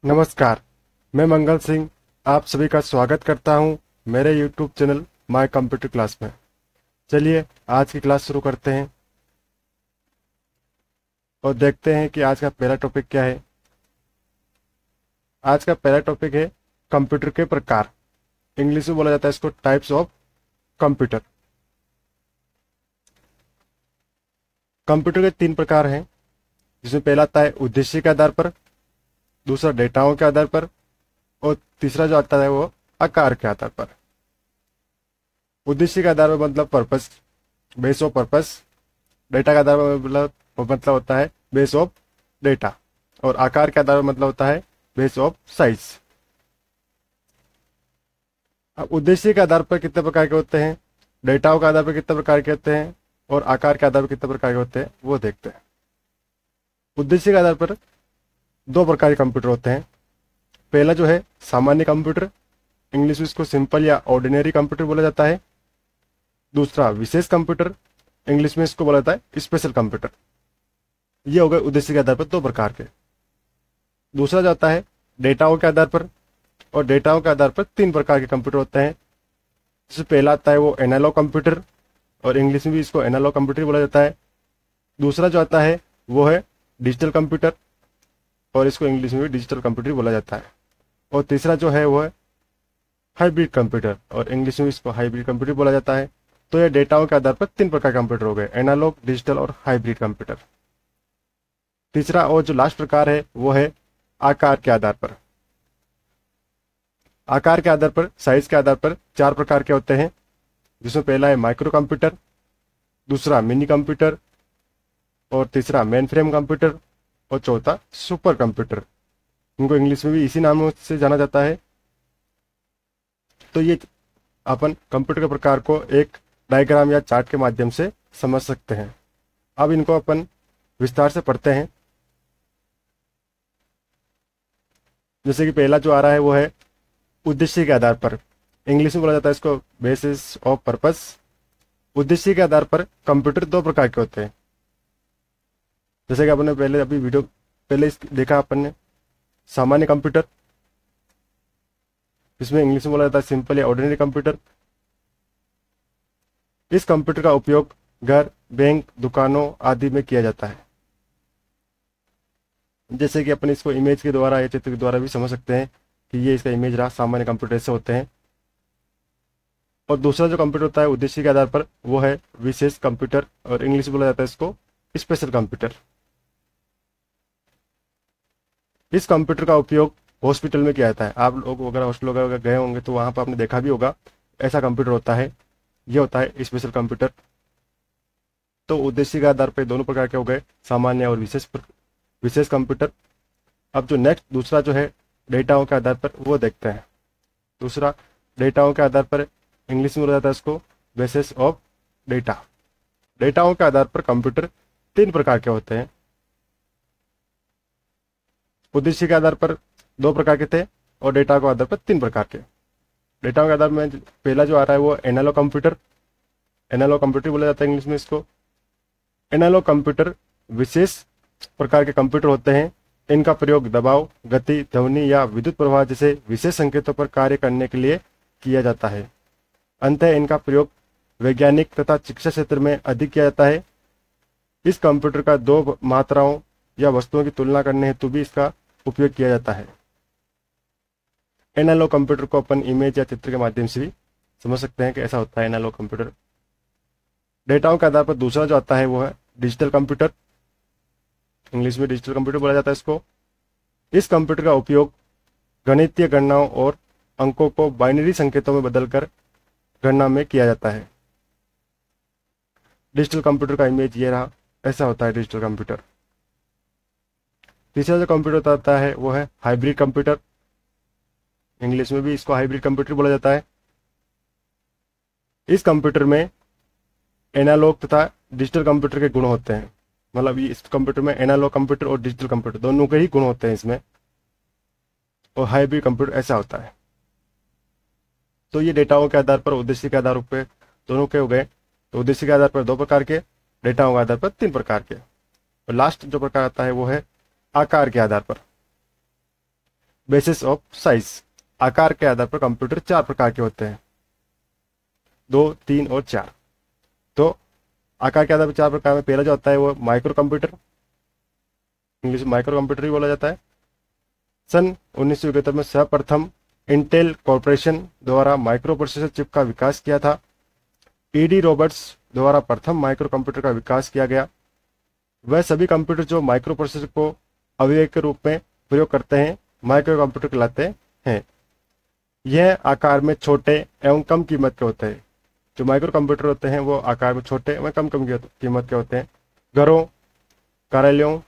नमस्कार, मैं मंगल सिंह आप सभी का स्वागत करता हूं मेरे YouTube channel my computer class में। चलिए आज की क्लास शुरू करते हैं और देखते हैं कि आज का पहला टॉपिक क्या है। आज का पहला टॉपिक है कंप्यूटर के प्रकार। इंग्लिश में बोला जाता है इसको टाइप्स ऑफ कंप्यूटर। कंप्यूटर के 3 प्रकार हैं, जिसमें पहला आता है उद्देश्य के आधार पर, दूसरा डेटाओं के आधार पर और तीसरा जो आता है वो आकार के आधार पर। उद्देश्य के आधार पर मतलब purpose, base of purpose. Data के आधार पर मतलब होता है बेस ऑफ डेटा, और आकार के आधार पर मतलब होता है बेस ऑफ साइज। अब उद्देश्य के आधार पर कितने प्रकार के होते हैं, डेटाओं के आधार पर कितने प्रकार के होते हैं और आकार के आधार पर कितने प्रकार के होते हैं वो देखते हैं। उद्देश्य के आधार पर 2 प्रकार के कंप्यूटर होते हैं। पहला जो है सामान्य कंप्यूटर, इंग्लिश में इसको सिंपल या ऑर्डिनरी कंप्यूटर बोला जाता है। दूसरा विशेष कंप्यूटर, इंग्लिश में इसको बोला जाता है स्पेशल कंप्यूटर। ये हो गए उद्देश्य के आधार पर 2 प्रकार के। दूसरा जो आता है डेटाओं के आधार पर, और डेटाओं के आधार पर 3 प्रकार के कंप्यूटर होते हैं। जिससे पहला आता है वो एनालॉग कंप्यूटर, और इंग्लिश में भी इसको एनालॉग कंप्यूटर बोला जाता है। दूसरा जो आता है वो है डिजिटल कंप्यूटर, और इसको इंग्लिश में भी डिजिटल कंप्यूटर बोला जाता है। और तीसरा जो है वो है हाइब्रिड कंप्यूटर, और इंग्लिश में इसको हाइब्रिड कंप्यूटर बोला जाता है। तो ये डेटाओं के आधार पर 3 प्रकार के कंप्यूटर हो गए, एनालॉग, डिजिटल और हाइब्रिड कंप्यूटर। तीसरा और जो लास्ट प्रकार है वो है आकार के आधार पर। आकार के आधार पर, साइज के आधार पर 4 प्रकार के होते हैं, जिसमें पहला है माइक्रो कंप्यूटर, दूसरा मिनी कंप्यूटर, और तीसरा मेन फ्रेम कंप्यूटर, और चौथा सुपर कंप्यूटर। इनको इंग्लिश में भी इसी नामों से जाना जाता है। तो ये अपन कंप्यूटर के प्रकार को एक डायग्राम या चार्ट के माध्यम से समझ सकते हैं। अब इनको अपन विस्तार से पढ़ते हैं। जैसे कि पहला जो आ रहा है वो है उद्देश्य के आधार पर, इंग्लिश में बोला जाता है इसको बेसिस ऑफ पर्पस। उद्देश्य के आधार पर कंप्यूटर 2 प्रकार के होते हैं। जैसे कि अपन ने पहले देखा अपन ने सामान्य कंप्यूटर, इसमें इंग्लिश में बोला जाता है सिंपल या ऑर्डिनरी कंप्यूटर। इस कंप्यूटर का उपयोग घर, बैंक, दुकानों आदि में किया जाता है। जैसे कि अपन इसको इमेज के द्वारा या चित्र के द्वारा भी समझ सकते हैं कि ये इसका इमेज रहा, सामान्य कंप्यूटर से होते हैं। और दूसरा जो कंप्यूटर होता है उद्देश्य के आधार पर वो है विशेष कंप्यूटर, और इंग्लिश में बोला जाता है इसको स्पेशल कंप्यूटर। इस कंप्यूटर का उपयोग हॉस्पिटल में किया जाता है। आप लोग अगर हॉस्पिटल वगैरह गए होंगे तो वहां पर आपने देखा भी होगा, ऐसा कंप्यूटर होता है। ये होता है स्पेशल कंप्यूटर। तो उद्देश्य के आधार पर दोनों प्रकार के हो गए, सामान्य और विशेष कंप्यूटर। अब जो नेक्स्ट दूसरा जो है डेटाओं के आधार पर वो देखते हैं। दूसरा डेटाओं के आधार पर, इंग्लिश में बोला जाता है इसको बेसिस ऑफ डेटा। डेटाओं के आधार पर कंप्यूटर 3 प्रकार के होते हैं। उद्देश्य के आधार पर 2 प्रकार के थे, और डेटा के आधार पर 3 प्रकार के। डेटा के आधार में पहला जो आ रहा है वो एनालॉग कंप्यूटर। एनालॉग कंप्यूटर बोला जाता है इंग्लिश में इसको। एनालॉग कंप्यूटर विशेष प्रकार के कंप्यूटर होते हैं। इनका प्रयोग दबाव, गति, ध्वनि या विद्युत प्रवाह जैसे विशेष संकेतों पर कार्य करने के लिए किया जाता है। अंततः इनका प्रयोग वैज्ञानिक तथा शिक्षा क्षेत्र में अधिक किया जाता है। इस कंप्यूटर का 2 मात्राओं या वस्तुओं की तुलना करने हेतु भी इसका उपयोग किया जाता है। एनालॉग कंप्यूटर को अपन इमेज या चित्र के माध्यम से भी समझ सकते हैं कि ऐसा होता है एनालॉग कंप्यूटर। डेटाओं के आधार पर दूसरा जो आता है वो है डिजिटल कंप्यूटर। इंग्लिश में डिजिटल कंप्यूटर बोला जाता है इसको। इस कंप्यूटर का उपयोग गणितीय गणनाओं और अंकों को बाइनरी संकेतों में बदलकर गणना में किया जाता है। डिजिटल कंप्यूटर का इमेज ये रहा, ऐसा होता है डिजिटल कंप्यूटर। तीसरा जो कंप्यूटर आता है वो है हाइब्रिड कंप्यूटर। इंग्लिश में भी इसको हाइब्रिड कंप्यूटर बोला जाता है। इस कंप्यूटर में एनालॉग तथा डिजिटल कंप्यूटर के गुण होते हैं। मतलब इस कंप्यूटर में एनालॉग कंप्यूटर और डिजिटल कंप्यूटर दोनों के ही गुण होते हैं इसमें, और हाइब्रिड कंप्यूटर ऐसा होता है। तो ये डेटाओं के आधार पर, उद्देश्य के आधार पर दोनों के हो गए। तो उद्देश्य के आधार पर 2 प्रकार के, डेटाओं के आधार पर 3 प्रकार के। और लास्ट जो प्रकार आता है वो है आकार के आधार पर। बेसिस ऑफ साइज, आकार के आधार पर कंप्यूटर 4 प्रकार के होते हैं, 2, 3 और 4। तो आकार के आधार पर 4 प्रकार में पहला जो होता है वो माइक्रो कंप्यूटर, इंग्लिश में माइक्रो कंप्यूटर ही बोला जाता है। सन 1971 में सर्वप्रथम इंटेल कॉर्पोरेशन द्वारा माइक्रो प्रोसेसर चिप का विकास किया था। ईडी रॉबर्ट्स द्वारा प्रथम माइक्रो कंप्यूटर का विकास किया गया। वह सभी कंप्यूटर जो माइक्रो प्रोसेसर को अवयव के रूप में प्रयोग करते हैं माइक्रो कंप्यूटर कहलाते हैं। यह आकार में छोटे एवं कम कीमत के होते हैं। जो माइक्रो कंप्यूटर होते हैं वो आकार में छोटे एवं कम कीमत के होते हैं। घरों, कार्यालयों,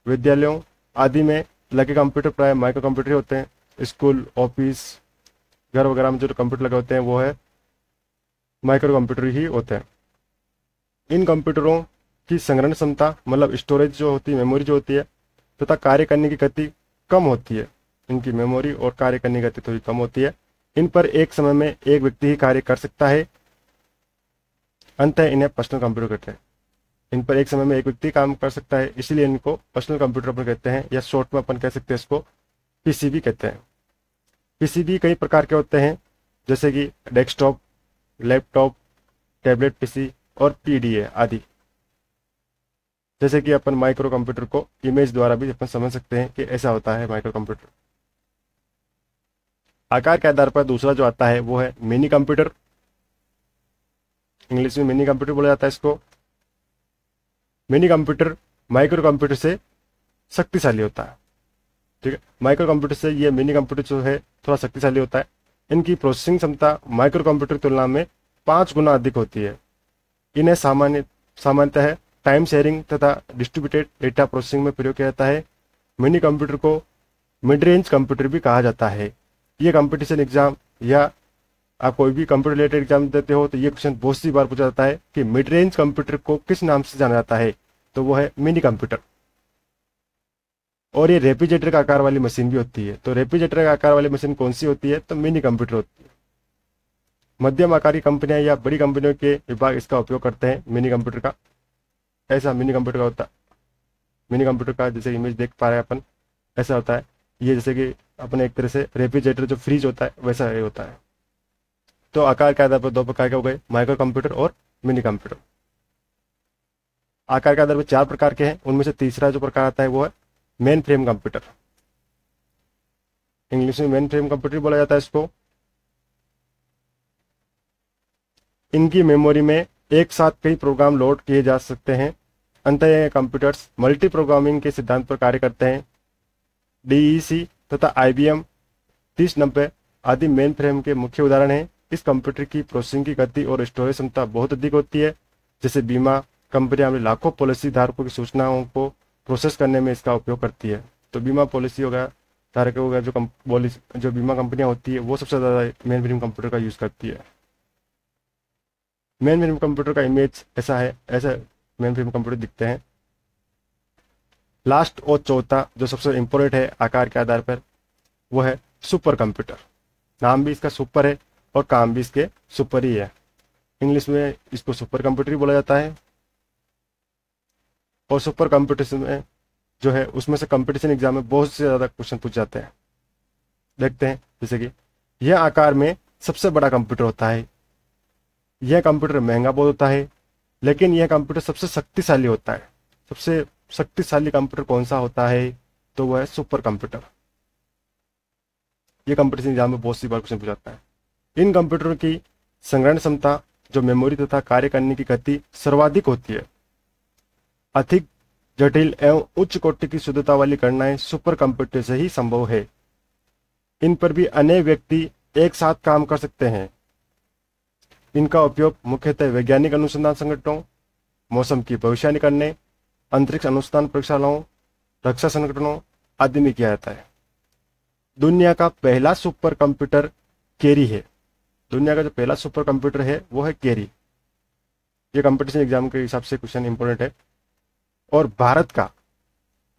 विद्यालयों आदि में लगे कंप्यूटर प्राय माइक्रो कंप्यूटर ही होते हैं। स्कूल, ऑफिस, घर वगैरह में जो कंप्यूटर लगे होते हैं वो है माइक्रो कंप्यूटर ही होते हैं। इन कंप्यूटरों की संग्रहण क्षमता मतलब स्टोरेज जो होती है, मेमोरी जो होती है तथा कार्य करने की गति कम होती है। इनकी मेमोरी और कार्य करने की गति थोड़ी कम होती है। इन पर एक समय में एक व्यक्ति ही कार्य कर सकता है, अंततः इन्हें पर्सनल कंप्यूटर कहते हैं। इन पर एक समय में एक व्यक्ति काम कर सकता है, इसलिए इनको पर्सनल कंप्यूटर अपन कहते हैं, या शॉर्ट में अपन कह सकते हैं इसको पीसीबी कहते हैं। पीसीबी कई प्रकार के होते हैं, जैसे कि डेस्कटॉप, लैपटॉप, टैबलेट पीसी और पीडीए आदि। जैसे कि अपन माइक्रो कंप्यूटर को इमेज द्वारा भी अपन समझ सकते हैं कि ऐसा होता है माइक्रो कंप्यूटर। आकार के आधार पर दूसरा जो आता है वो है मिनी कंप्यूटर, इंग्लिश में मिनी कंप्यूटर बोला जाता है इसको। मिनी कंप्यूटर माइक्रो कंप्यूटर से शक्तिशाली होता है, ठीक है। माइक्रो कंप्यूटर से ये मिनी कंप्यूटर जो है थोड़ा शक्तिशाली होता है। इनकी प्रोसेसिंग क्षमता माइक्रो कंप्यूटर की तुलना में 5 गुना अधिक होती है। इन्हें सामान्यतः टाइम शेयरिंग तथा डिस्ट्रीब्यूटेड डेटा प्रोसेसिंग में प्रयोग किया जाता है। मिनी कंप्यूटर को मिड रेंज कंप्यूटर भी कहा जाता है। ये कंपटीशन एग्जाम या आप कोई भी कंप्यूटर रिलेटेड एग्जाम देते हो तो ये क्वेश्चन बहुत सी बार पूछा जाता है कि मिड रेंज कंप्यूटर को किस नाम से जाना जाता है, तो वो है मिनी कंप्यूटर। और ये रेफ्रिजरेटर का आकार वाली मशीन भी होती है। तो रेफ्रिजरेटर का आकार वाली मशीन कौन सी होती है, तो मिनी कंप्यूटर होती है। मध्यम आकार की कंपनियां या बड़ी कंपनियों के विभाग इसका उपयोग करते हैं मिनी कंप्यूटर का। ऐसा मिनी कंप्यूटर का होता है। मिनी कंप्यूटर का जैसे इमेज देख पा रहे हैं अपन, ऐसा होता है। ये जैसे कि अपने एक तरह से रेफ्रिजरेटर जो फ्रीज होता है वैसा ये होता है। तो आकार के आधार पर 2 प्रकार के हो गए, माइक्रो कंप्यूटर और मिनी कंप्यूटर। आकार के आधार पर 4 प्रकार के हैं, उनमें से तीसरा जो प्रकार आता है वो है मेन फ्रेम कंप्यूटर। इंग्लिश में मेन फ्रेम कंप्यूटर बोला जाता है इसको। इनकी मेमोरी में एक साथ कई प्रोग्राम लोड किए जा सकते हैं। अंततः ये कंप्यूटर्स मल्टी प्रोग्रामिंग के सिद्धांत पर कार्य करते हैं। डीईसी तथा IBM 3090 आदि मेन फ्रेम के मुख्य उदाहरण हैं। इस कंप्यूटर की प्रोसेसिंग की गति और स्टोरेज क्षमता बहुत अधिक होती है। जैसे बीमा कंपनियां अपने लाखों पॉलिसी धारकों की सूचनाओं को प्रोसेस करने में इसका उपयोग करती है। तो बीमा पॉलिसी होगा, धारक होगा, जो बीमा कंपनियां होती है वो सबसे ज़्यादा मेन फ्रेम कंप्यूटर का यूज़ करती है। मेन फ्रेम कंप्यूटर का इमेज ऐसा है, ऐसे मेन फ्रेम कंप्यूटर दिखते हैं। लास्ट और चौथा जो सबसे इम्पोर्टेंट है आकार के आधार पर वो है सुपर कंप्यूटर। नाम भी इसका सुपर है और काम भी इसके सुपर ही है। इंग्लिश में इसको सुपर कंप्यूटर ही बोला जाता है। और सुपर कंप्यूटर में जो है उसमें से कंपटीशन एग्जाम में बहुत से ज़्यादा क्वेश्चन पूछ जाते हैं। देखते हैं, जैसे कि यह आकार में सबसे बड़ा कंप्यूटर होता है। यह कंप्यूटर महंगा बहुत होता है, लेकिन यह कंप्यूटर सबसे शक्तिशाली होता है। सबसे शक्तिशाली कंप्यूटर कौन सा होता है, तो वह है सुपर कंप्यूटर। यह कंपटीशन एग्जाम में बहुत सी बार क्वेश्चन पूछा जाता है। इन कंप्यूटरों की संग्रहण क्षमता, जो मेमोरी तथा कार्य करने की गति सर्वाधिक होती है। अधिक जटिल एवं उच्च कोटि की शुद्धता वाली गणनाएं सुपर कंप्यूटर से ही संभव है। इन पर भी अनेक व्यक्ति एक साथ काम कर सकते हैं। इनका उपयोग मुख्यतः वैज्ञानिक अनुसंधान संगठनों, मौसम की भविष्यवाणी करने, अंतरिक्ष अनुसंधान प्रयोगशालाओं, रक्षा संगठनों आदि में किया जाता है। दुनिया का पहला सुपर कंप्यूटर केरी है। दुनिया का जो पहला सुपर कंप्यूटर है वो है केरी। ये कंपटीशन एग्जाम के हिसाब से क्वेश्चन इंपॉर्टेंट है। और भारत का,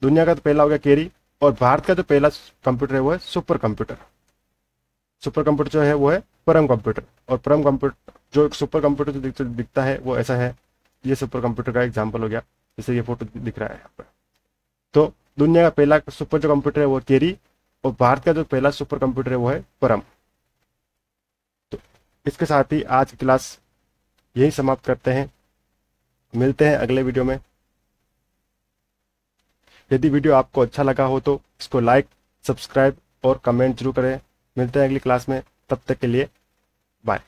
दुनिया का तो पहला हो गया केरी, और भारत का जो पहला कंप्यूटर है वो है सुपर कंप्यूटर। सुपर कंप्यूटर जो है वो है परम कंप्यूटर। और परम कंप्यूटर जो सुपर कंप्यूटर जो दिखता है वो ऐसा है। ये सुपर कंप्यूटर का एग्जाम्पल हो गया, जैसे ये फोटो दिख रहा है यहाँ पर। तो दुनिया का पहला सुपर जो कंप्यूटर है वो केरी, और भारत का जो पहला सुपर कंप्यूटर है वो है परम। तो इसके साथ ही आज की क्लास यही समाप्त करते हैं। मिलते हैं अगले वीडियो में। यदि वीडियो आपको अच्छा लगा हो तो इसको लाइक, सब्सक्राइब और कमेंट जरूर करें। मिलते हैं अगली क्लास में, तब तक के लिए बाय।